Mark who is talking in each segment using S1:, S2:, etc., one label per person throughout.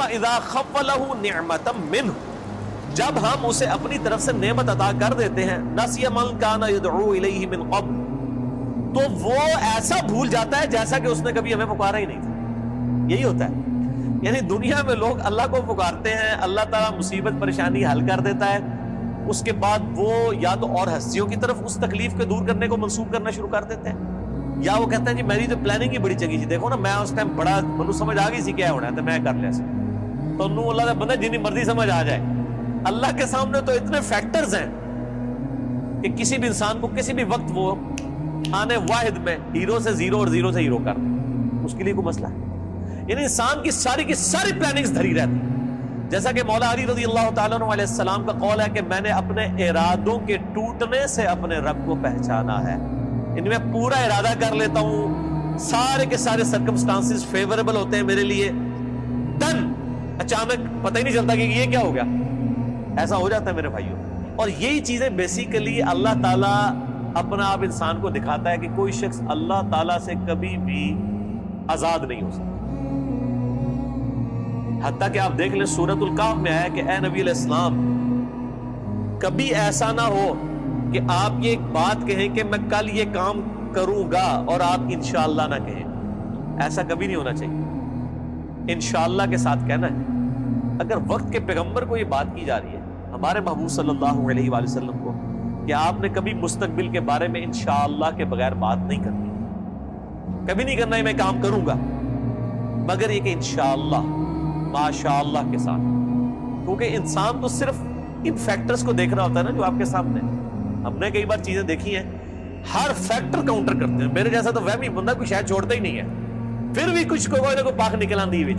S1: وَإِذَا خَوَّلَهُ نِعْمَةً مِّنْهُ، جب ہم اسے اپنی طرف سے نعمت عطا کر دیتے ہیں، نَسِيَ مَن كَانَ يَدْعُو إِلَيْهِ مِن قَبْلُ، تو وہ ایسا بھول جاتا ہے جیسا کہ اس نے کبھی ہمیں پکارا ہی نہیں تھا۔ یہی ہوتا ہے، یعنی دنیا میں لوگ اللہ کو پکارتے ہیں، اللہ تعالیٰ مصیبت پریشانی حل کر دیتا ہے، اس کے بعد وہ یا تو اور ہستیوں کی طرف اس تکلیف کو دور کرنے کو منسوخ کرنا شروع کر دیتے ہیں، یا وہ کہتے ہیں جی میری تو پلاننگ ہی بڑی چنگی سی، دیکھو نا میں اس ٹائم بڑا منو سمجھ آ گئی سی کیا ہونا ہے تو میں کر لیا سی، تو انہوں اللہ کا بندہ جنی مرضی سمجھ آ جائے، اللہ کے سامنے تو اتنے فیکٹرز ہیں کہ کسی بھی انسان کو کسی بھی وقت وہ آنے واحد میں ہیرو سے زیرو اور زیرو سے ہیرو کر دے، اس کے لیے کوئی مسئلہ ہے؟ یعنی انسان کی ساری پلاننگز دھری رہتی ہیں، جیسا کہ مولا علی رضی اللہ تعالیٰ عنہ علیہ السلام کا قول ہے کہ میں نے اپنے ارادوں کے ٹوٹنے سے اپنے رب کو پہچانا ہے، ان میں پورا ارادہ کر لیتا ہوں، سارے کے سارے سرکمسٹانسز فیوریبل ہوتے ہیں میرے لیے، ڈن، اچانک پتہ ہی نہیں چلتا کہ یہ کیا ہو گیا، ایسا ہو جاتا ہے میرے بھائیوں۔ اور یہی چیزیں بیسیکلی اللہ تعالیٰ اپنا آپ انسان کو دکھاتا ہے کہ کوئی شخص اللہ تعالیٰ سے کبھی بھی آزاد نہیں ہو سکتا، حتیٰ کہ آپ دیکھ لیں سورۃ الکہف میں آیا کہ اے نبی علیہ السلام کبھی ایسا نہ ہو کہ آپ یہ ایک بات کہیں کہ میں کل یہ کام کروں گا اور آپ انشاءاللہ نہ کہیں، ایسا کبھی نہیں ہونا چاہیے، انشاءاللہ کے ساتھ کہنا ہے۔ اگر وقت کے پیغمبر کو یہ بات کی جا رہی ہے، ہمارے محبوب صلی اللہ علیہ وآلہ وسلم کو، کہ آپ نے کبھی مستقبل کے بارے میں انشاءاللہ کے بغیر بات نہیں کرنی، کبھی نہیں کرنا ہے میں کام کروں گا، مگر یہ کہ انشاءاللہ ماشاءاللہ کے ساتھ، کیونکہ انسان تو صرف ان فیکٹرز کو دیکھ رہا ہوتا ہے نا جو آپ کے سامنے، ہم نے کئی بار چیزیں دیکھی ہیں، ہر فیکٹر کاؤنٹر کرتے ہیں، میرے جیسا تو وہمی بندہ کوئی شاید چھوڑتا ہی نہیں ہے، پھر بھی کچھ کوئی نہ کوئی پاک نکل آتی ہے،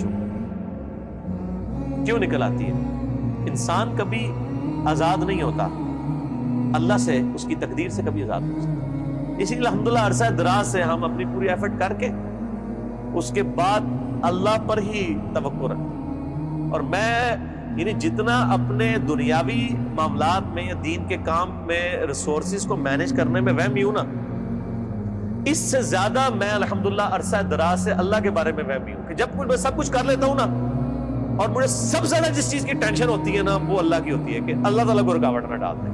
S1: کیوں نکل آتی ہے؟ انسان کبھی آزاد نہیں ہوتا اللہ سے، اس کی تقدیر سے کبھی آزاد نہیں ہو سکتا، اسی لیے الحمدللہ عرصہ دراز سے ہم اپنی پوری ایفرٹ کر کے اس کے بعد اللہ پر ہی توقع رکھتے ہیں، اور میں یعنی جتنا اپنے دنیاوی معاملات میں یا دین کے کام میں ریسورسز کو مینج کرنے میں وہمی ہوں نا، اس سے زیادہ میں الحمدللہ عرصہ دراز سے اللہ کے بارے میں وہمی ہوں کہ جب میں سب کچھ کر لیتا ہوں نا، اور مجھے سب سے زیادہ جس چیز کی ٹینشن ہوتی ہے نا وہ اللہ کی ہوتی ہے کہ اللہ تعالیٰ کو رکاوٹ نہ ڈال دیں،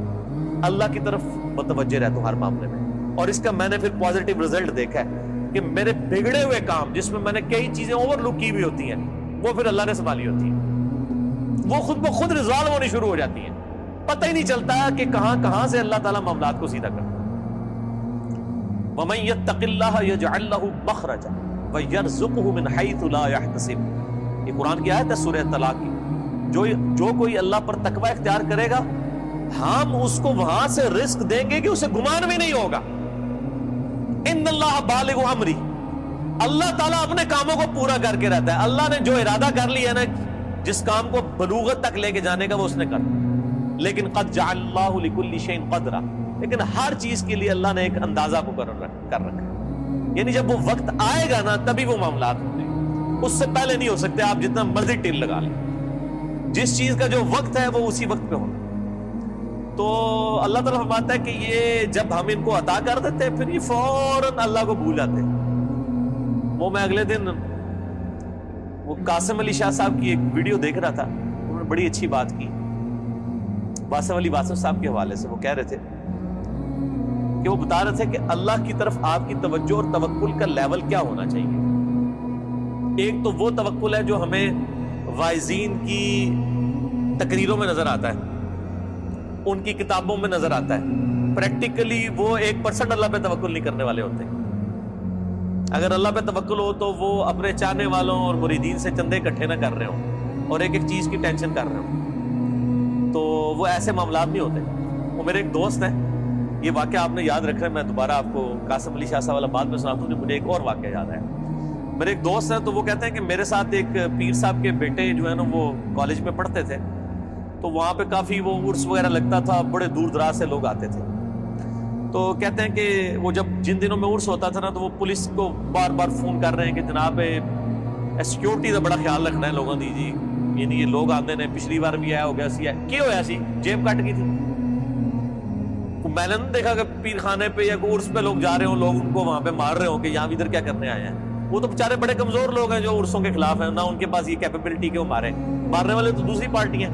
S1: اللہ کی طرف متوجہ رہتا ہوں ہر معاملے میں، اور اس کا میں نے پھر پازیٹیو رزلٹ دیکھا ہے کہ میرے بگڑے ہوئے کام جس میں میں نے کئی چیزیں اوور لک کی ہوئی ہوتی ہیں وہ پھر اللہ نے سنبھالی ہوتی ہیں، وہ خود بخود ریزالو ہونی شروع ہو جاتی ہیں، پتہ ہی نہیں چلتا کہ کہاں سے اللہ تعالیٰ معاملات کو سیدھا کرتا ہے۔ وَمَن يَتَّقِ اللَّهَ يَجْعَل لَّهُ مَخْرَجًا وَيَرْزُقْهُ مِنْ حَيْثُ لَا يَحْتَسِبُ، یہ قرآن کی آیت ہے سورہ طلاق کی، جو کوئی اللہ پر تقوی اختیار کرے گا ہم اس کو وہاں سے رزق دیں گے کہ اسے گمان بھی نہیں ہوگا۔ ان اللہ بالغ امری، اللہ تعالیٰ اپنے کاموں کو پورا کر کے رہتا ہے، اللہ نے جو ارادہ کر لیا نا جس کام کو بلوغت تک لے کے جانے کا وہ اس نے کر، لیکن قد جعل اللہ لکل شیء قدرا، لیکن ہر چیز کے لیے اللہ نے ایک اندازہ مقرر کر رکھا ہے، یعنی جب وہ وقت آئے گا نا تبھی وہ معاملات ہوں گے، اس سے پہلے نہیں ہو سکتے، آپ جتنا مرضی ٹل لگا لیں، جس چیز کا جو وقت ہے وہ اسی وقت پہ ہونا۔ تو اللہ تعالیٰ فرماتا ہے کہ یہ جب ہم ان کو عطا کر دیتے ہیں پھر یہ فوراً اللہ کو بھول جاتے ہیں۔ وہ میں اگلے دن وہ قاسم علی شاہ صاحب کی ایک ویڈیو دیکھ رہا تھا، انہوں نے بڑی اچھی بات کی واسف علی واسف صاحب کے حوالے سے، وہ کہہ رہے تھے کہ وہ بتا رہے تھے کہ اللہ کی طرف آپ کی توجہ اور توکل کا لیول کیا ہونا چاہیے۔ ایک تو وہ توکل ہے جو ہمیں واعظین کی تقریروں میں نظر آتا ہے، ان کی کتابوں میں نظر آتا ہے، پریکٹیکلی وہ 1% اللہ پہ توکل نہیں کرنے والے ہوتے۔ اگر اللہ پہ توکل ہو تو وہ اپنے چاہنے والوں اور مریدین سے چندے اکٹھے نہ کر رہے ہوں اور ایک ایک چیز کی ٹینشن کر رہے ہوں، تو وہ ایسے معاملات نہیں ہوتے۔ وہ میرے ایک دوست ہیں، یہ واقعہ آپ نے یاد رکھنا ہے، میں دوبارہ آپ کو قاسم علی شاہ صاحب والا بات میں سناتا ہوں، مجھے ایک اور واقعہ یاد ہے۔ میرے ایک دوست ہیں تو وہ کہتے ہیں کہ میرے ساتھ ایک پیر صاحب کے بیٹے جو ہے نا وہ کالج میں پڑھتے تھے، تو وہاں پہ کافی وہ عرس وغیرہ لگتا تھا، بڑے دور دراز سے لوگ آتے تھے، تو کہتے ہیں کہ وہ جب جن دنوں میں عرس ہوتا تھا نا تو وہ پولیس کو بار بار فون کر رہے ہیں کہ جناب سیکورٹی کا بڑا خیال رکھنا ہے لوگوں دی جی، یعنی یہ لوگ آتے ہیں، پچھلی بار بھی آیا ہو گیا سی ہے کی ہوا سی جیب کٹ گئی تھی، میں نے دیکھا کہ پیر خانے پہ یا عرس پہ لوگ جا رہے ہوں، لوگ ان کو وہاں پہ مار رہے ہوں کہ یہاں ادھر کیا کرنے آئے ہیں، وہ تو بیچارے بڑے کمزور لوگ ہیں جو عرصوں کے خلاف ہیں، نہ ان کے پاس یہ کیپیبلٹی کہ وہ مارنے والے تو دوسری پارٹی ہیں.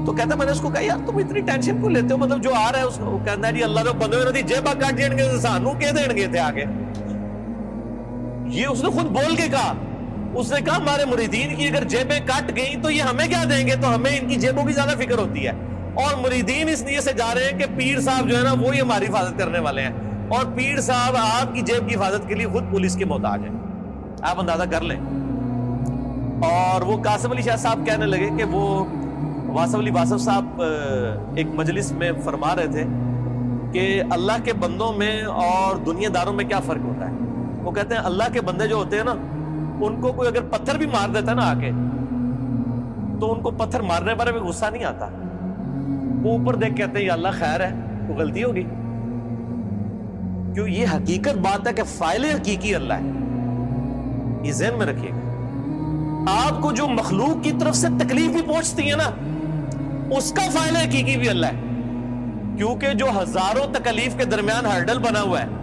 S1: تو کہتا ہے میں نے اس کو کہا یار تم اتنی ٹینشن کیوں لیتے ہو، مطلب جو آ رہا ہے اس کو کہتا ہے جی اللہ تو بندے ہوئے جیبا کاٹ دیں گے سانو کہ دیں گے تھے آگے. یہ اس نے خود بول کے کہا، اس نے کہا ہمارے مریدین کی اگر جیبیں کٹ گئیں تو یہ ہمیں کیا دیں گے، تو ہمیں ان کی جیبوں کی زیادہ فکر ہوتی ہے. اور مریدین اس لیے سے جا رہے ہیں کہ پیر صاحب جو ہے نا وہی ہماری حفاظت کرنے والے ہیں، اور پیر صاحب آپ کی جیب کی حفاظت کے لیے خود پولیس کے محتاج ہیں. آپ اندازہ کر لیں. اور وہ قاسم علی شاہ صاحب کہنے لگے کہ وہ واصف علی واصف صاحب ایک مجلس میں فرما رہے تھے کہ اللہ کے بندوں میں اور دنیا داروں میں کیا فرق ہوتا ہے. وہ کہتے ہیں اللہ کے بندے جو ہوتے ہیں نا ان کو کوئی اگر پتھر بھی مار دیتا ہے نا آ کے تو ان کو پتھر مارنے پر بھی غصہ نہیں آتا، وہ اوپر دیکھ کہتے ہیں یا اللہ خیر ہے، وہ غلطی ہوگی. کیوں؟ یہ حقیقت بات ہے کہ فاعل حقیقی اللہ ہے. یہ ذہن میں رکھیے گا. آپ کو جو مخلوق کی طرف سے تکلیف بھی پہنچتی ہے نا اس کا فاعل حقیقی بھی اللہ ہے، کیونکہ جو ہزاروں تکلیف کے درمیان ہرڈل بنا ہوا ہے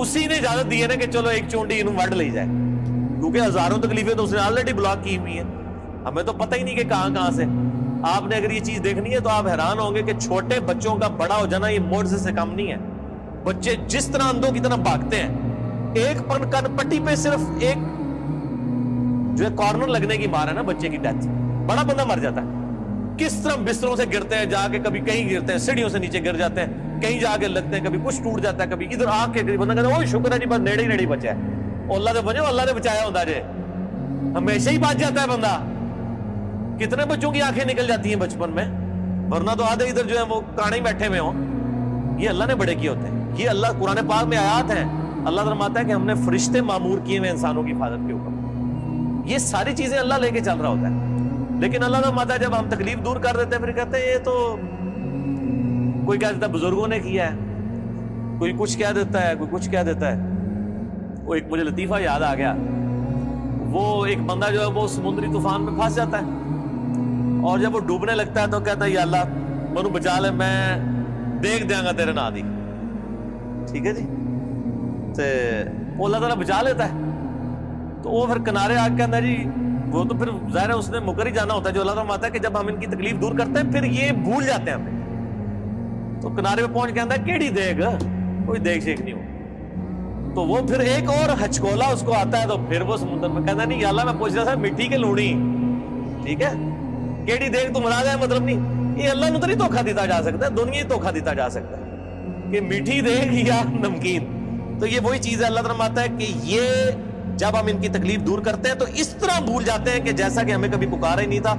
S1: اسی نے اجازت دی ہے نا کہ چلو ایک چونڈی انہوں وڈ لے جائے، کیونکہ ہزاروں تکلیفیں تو اس نے آلریڈی بلاک کی ہوئی ہیں. ہمیں تو پتہ ہی نہیں کہ کہاں سے. آپ نے اگر یہ چیز دیکھنی ہے تو آپ حیران ہوں گے کہ چھوٹے بچوں کا بڑا ہو جانا یہ معجزے سے کم نہیں ہے. بچے جس طرح اندھوں کی طرح بھاگتے ہیں، ایک کن پٹی پہ صرف ایک جو ہے کارنر لگنے کی مار ہے نا بچے کی ڈیتھ، بڑا بندہ مر جاتا ہے. کس طرح بستروں سے گرتے ہیں، جا کے کبھی کہیں گرتے ہیں، سیڑھیوں سے نیچے گر جاتے ہیں، کہیں جا کے لگتے ہیں، کبھی کچھ ٹوٹ جاتا ہے، کبھی ادھر آ کے بندہ کہتا ہے اوہ شکر ہے جی بس نیڑے ہی بچا ہے، اللہ نے بچے اللہ نے بچایا ہوتا ہے. ہمیشہ ہی بچ جاتا ہے بندہ. کتنے بچوں کی آنکھیں نکل جاتی ہیں بچپن میں، ورنہ تو آدھے ادھر جو ہے وہ کانے بیٹھے ہوئے ہوں. یہ اللہ نے بڑے کیے ہوتے ہیں. یہ اللہ قرآن پاک میں آیات ہیں، اللہ فرماتا ہے کہ ہم نے فرشتے معمور کیے ہوئے انسانوں کی حفاظت کے اوپر. یہ ساری چیزیں اللہ لے کے چل رہا ہوتا ہے. لیکن اللہ فرماتا ہے جب ہم تکلیف دور کر دیتے ہیں پھر کہتے ہیں یہ تو کوئی کہہ دیتا ہے بزرگوں نے کیا ہے، کوئی کچھ کہہ دیتا ہے، کوئی کچھ کہہ دیتا ہے. وہ ایک مجھے لطیفہ یاد آ گیا. وہ ایک بندہ جو ہے وہ سمندری طوفان میں پھنس جاتا ہے اور جب وہ ڈوبنے لگتا ہے تو کہتا ہے یا اللہ منو بچا لے، میں دیکھ دیا گا تیرے نہ دی. ٹھیک ہے جی، تو اللہ تعالیٰ بچا لیتا ہے. تو وہ پھر کنارے آ کے کہتا ہے جی وہ تو پھر ظاہر ہے اس نے مکر ہی جانا ہوتا ہے. جو اللہ تعالیٰ فرماتا ہے کہ جب ہم ان کی تکلیف دور کرتے ہیں پھر یہ بھول جاتے ہیں ہمیں. تو کنارے پہ پہنچ کے آتا ہے کیڑی دیکھ، کوئی دیکھ شیک نہیں ہو. تو وہ پھر ایک اور ہچکولا اس کو آتا ہے تو پھر وہ سمندر میں کہتا ہے نہیں یا اللہ میں پوچھ رہا تھا مٹی کے لوڑی. ٹھیک ہے، کیڑی دیکھ تو مراد ہے مطلب نہیں، یہ اللہ نے تو نہیں دھوکہ دیتا جا سکتا ہے، دنیا ہی دھوکہ دیتا جا سکتا ہے کہ میٹھی دیکھ یا نمکین. تو یہ وہی چیز ہے. اللہ تعالیٰ فرماتا ہے کہ یہ جب ہم ان کی تکلیف دور کرتے ہیں تو اس طرح بھول جاتے ہیں کہ جیسا کہ ہمیں کبھی پکارا ہی نہیں تھا.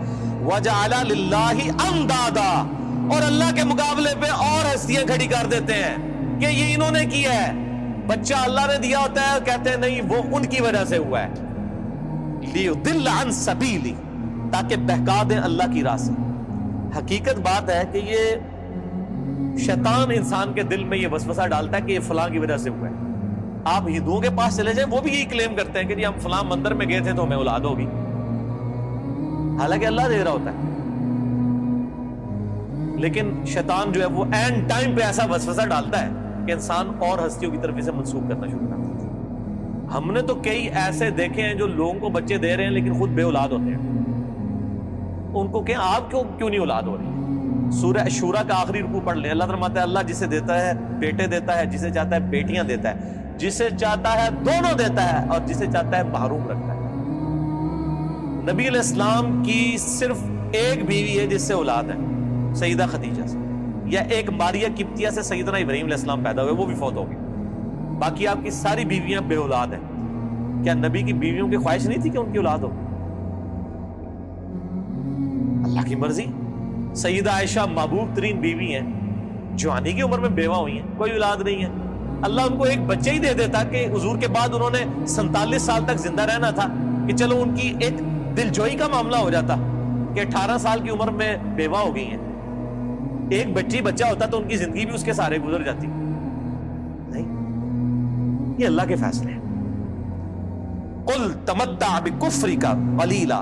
S1: وَجَعَلَ لِلَّهِ أَنْدَادًا، اور اللہ کے مقابلے پہ اور ہستیاں کھڑی کر دیتے ہیں کہ یہ انہوں نے کیا ہے. بچہ اللہ نے دیا ہوتا ہے، کہتے ہیں نہیں وہ ان کی وجہ سے ہوا ہے. لِيُضِلَّ عَنْ سَبِيلِ، تاکہ بہکا دیں اللہ کی راہ سے. حقیقت بات ہے کہ یہ شیطان انسان کے دل میں یہ وسوسہ ڈالتا ہے کہ یہ فلاں کی وجہ سے ہوا ہے. آپ ہندوؤں کے پاس چلے جائیں وہ بھی یہی کلیم کرتے ہیں کہ جی ہم فلاں مندر میں گئے تھے تو ہمیں اولاد ہوگی، حالانکہ اللہ دے رہا ہوتا ہے. لیکن شیطان جو ہے وہ اینڈ ٹائم پہ ایسا وسوسہ ڈالتا ہے کہ انسان اور ہستیوں کی طرف اسے منسوخ کرنا شروع کر دیتا ہے. ہم نے تو کئی ایسے دیکھے ہیں جو لوگوں کو بچے دے رہے ہیں لیکن خود بے اولاد ہوتے ہیں. ان کو کہیں آپ کیوں نہیں اولاد ہو رہی؟ سورہ شورا کا آخری رکوع پڑھ لیں. اللہ فرماتا ہے اللہ جسے دیتا ہے بیٹے دیتا ہے، جسے چاہتا ہے بیٹیاں دیتا ہے، جسے چاہتا ہے دونوں دیتا ہے، اور جسے چاہتا ہے محروم رکھتا ہے. نبی علیہ السلام کی صرف ایک بیوی ہے جس سے اولاد ہے، سیدہ خدیجہ سے، یا ایک ماریہ قبطیہ سے سیدنا ابراہیم علیہ السلام پیدا ہوئے، وہ بھی فوت ہو گئی. باقی آپ کی ساری بیویاں بے اولاد ہیں. کیا نبی کی بیویوں کی خواہش نہیں تھی کہ ان کی اولاد ہو؟ اللہ کی مرضی. سیدہ عائشہ محبوب ترین بیوی ہیں، جوانی کی عمر میں بیوہ ہوئی ہیں، کوئی اولاد نہیں ہے. اللہ ان کو ایک بچہ ہی دے دیتا کہ حضور کے بعد انہوں نے 47 سال تک زندہ رہنا تھا، کہ چلو ان کی ایک دل جوئی کا معاملہ ہو جاتا کہ 18 سال کی عمر میں بیوہ ہو گئی ہیں. ایک بچہ ہوتا تو ان کی زندگی بھی اس کے سارے گزر جاتی. نہیں، یہ اللہ کے فیصلے ہیں. قل تمتع بکفرک قلیلا،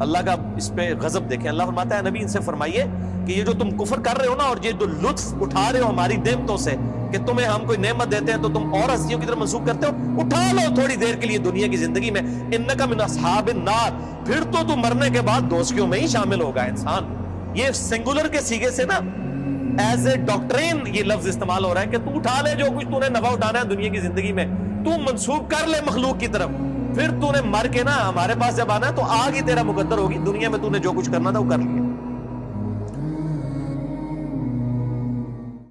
S1: اللہ کا اس پہ غضب دیکھیں. اللہ فرماتا ہے نبی ان سے فرمائیے کہ یہ جو تم کفر کر رہے ہو نا اور یہ جو لطف اٹھا رہے ہو ہماری نعمتوں سے کہ تمہیں ہم کوئی نعمت دیتے ہیں تو تم اور ہستیوں کی طرف منسوخ کرتے ہو, اٹھا لو تھوڑی دیر کے لیے دنیا کی زندگی میں, انک من اصحاب النار, پھر تو مرنے کے بعد دوزخیوں میں ہی شامل ہوگا انسان. یہ سنگولر کے سیغے سے نا ایز اے ڈاکٹرین یہ لفظ استعمال ہو رہا ہے کہ تو اٹھا لے جو کچھ تو نے نفع اٹھانا ہے دنیا کی زندگی میں, تو منسوخ کر لے مخلوق کی طرف, پھر تو نے مر کے نا ہمارے پاس جب آنا ہے تو آگ ہی تیرا مقدر ہوگی, دنیا میں تو نے جو کچھ کرنا تھا وہ کر لیا.